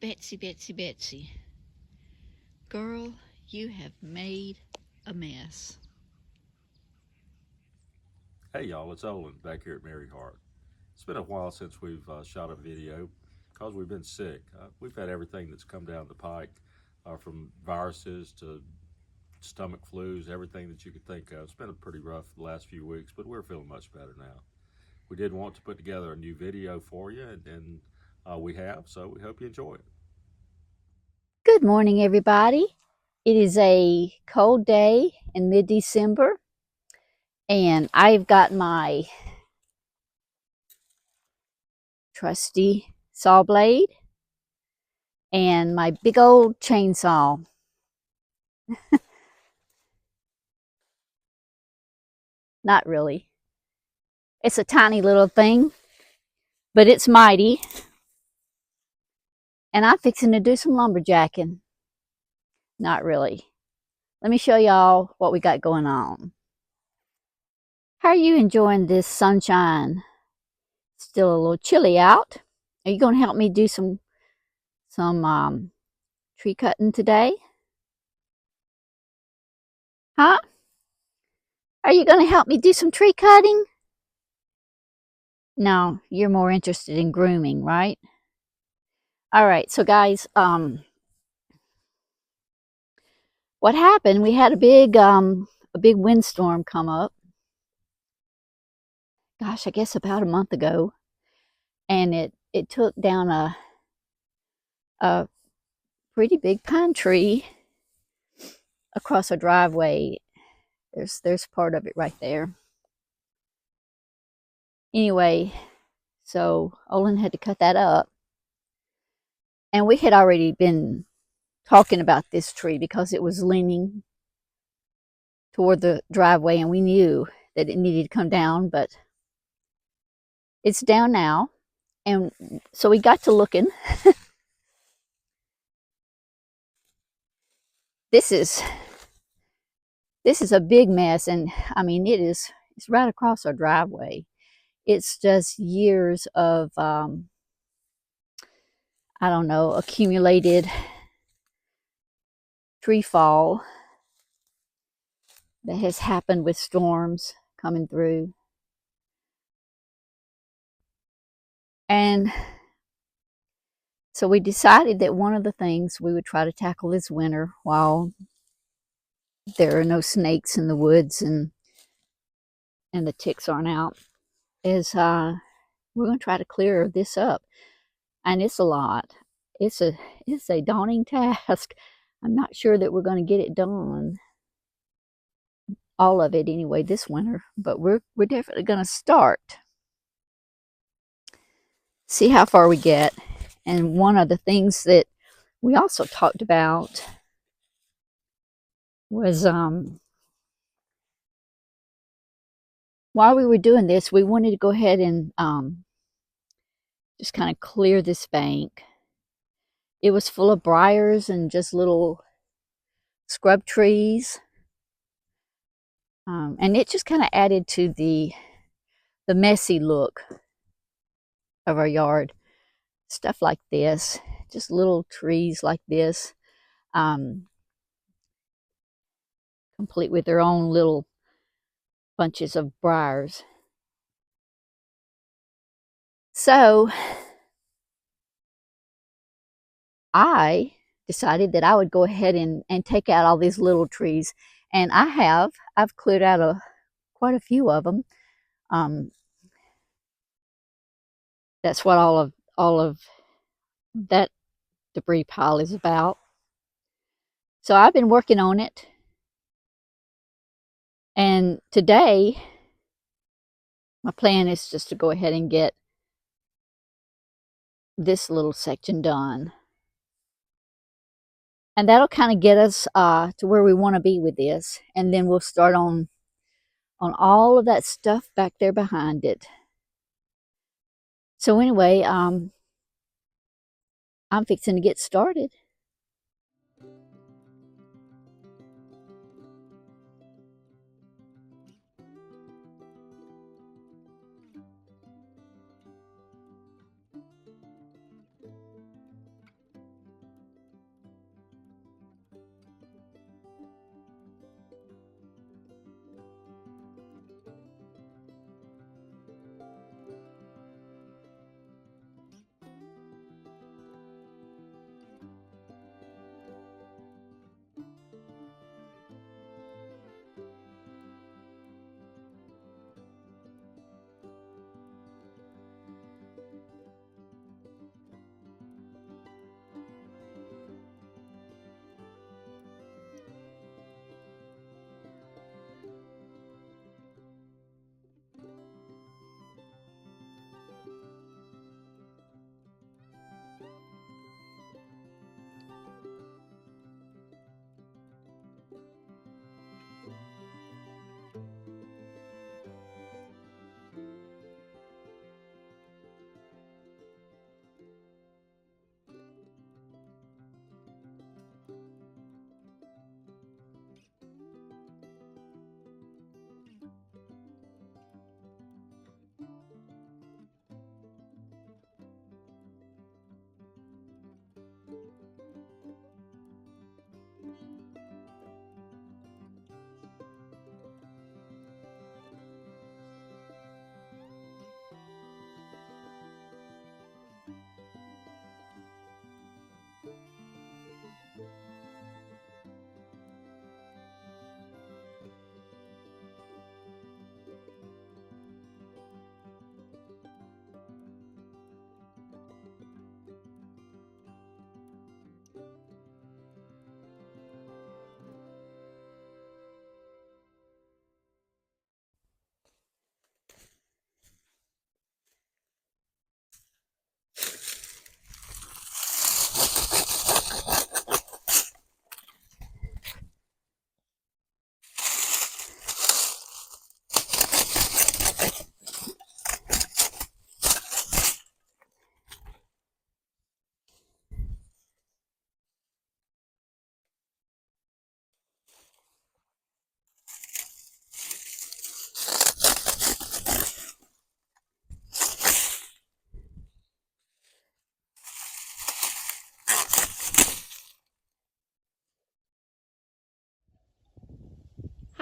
Betsy, Betsy, Betsy. Girl, you have made a mess. Hey y'all, it's Olin back here at Mary Hart. It's been a while since we've shot a video because we've been sick. We've had everything that's come down the pike, from viruses to stomach flus, everything that you could think of. It's been a pretty rough the last few weeks, but we're feeling much better now. We did want to put together a new video for you, and we have, so we hope you enjoy it. Good morning, everybody. It is a cold day in mid-December, and I've got my trusty saw blade and my big old chainsaw. Not really. It's a tiny little thing, but it's mighty, and I'm fixing to do some lumberjacking. Not really. Let me show y'all what we got going on. How are you enjoying this sunshine? Still a little chilly out. Are you going to help me do some tree cutting today? Huh? Are you going to help me do some tree cutting? No, you're more interested in grooming, right? All right, so guys, what happened? We had a big windstorm come up. Gosh, I guess about a month ago, and it took down a pretty big pine tree across a driveway. There's part of it right there. Anyway, so Olin had to cut that up, and we had already been talking about this tree because it was leaning toward the driveway, and we knew that it needed to come down, but it's down now. And so we got to looking. this is a big mess, and I mean it's right across our driveway. It's just years of I don't know, accumulated tree fall that has happened with storms coming through. And so we decided that one of the things we would try to tackle this winter, while there are no snakes in the woods and the ticks aren't out, is we're going to try to clear this up. And it's a lot. It's a daunting task. I'm not sure that we're going to get it done, all of it anyway, this winter, but we're definitely going to start. See how far we get. And one of the things that we also talked about was while we were doing this, we wanted to go ahead and just kind of clear this bank. It was full of briars and just little scrub trees, and it just kind of added to the messy look of our yard. Stuff like this, just little trees like this, complete with their own little bunches of briars. So I decided that I would go ahead and take out all these little trees, and I've cleared out quite a few of them. That's what all of that debris pile is about. So I've been working on it, and today my plan is just to go ahead and get this little section done, and that'll kind of get us to where we want to be with this, and then we'll start on all of that stuff back there behind it. So anyway, I'm fixing to get started.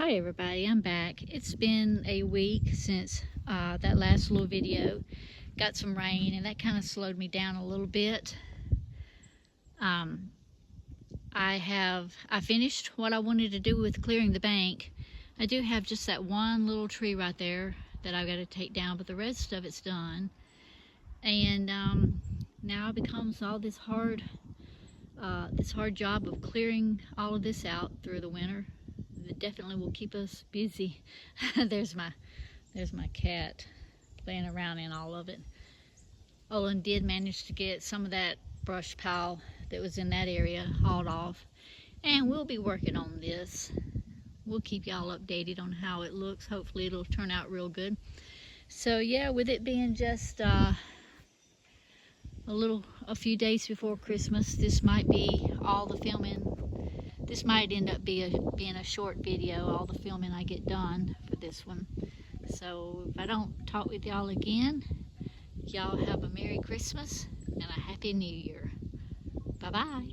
Hi everybody, I'm back. It's been a week since that last little video. Got some rain and that kind of slowed me down a little bit. I finished what I wanted to do with clearing the bank. I do have just that one little tree right there that I've got to take down, but the rest of it's done. And now it becomes all this hard job of clearing all of this out through the winter. It definitely will keep us busy. there's my cat playing around in all of it. Olin did manage to get some of that brush pile that was in that area hauled off, and we'll be working on this. We'll keep y'all updated on how it looks. Hopefully it'll turn out real good. So yeah, with it being just a few days before Christmas, this might be all the filming. This might end up being a short video, all the filming I get done for this one. So if I don't talk with y'all again, y'all have a Merry Christmas and a Happy New Year. Bye-bye.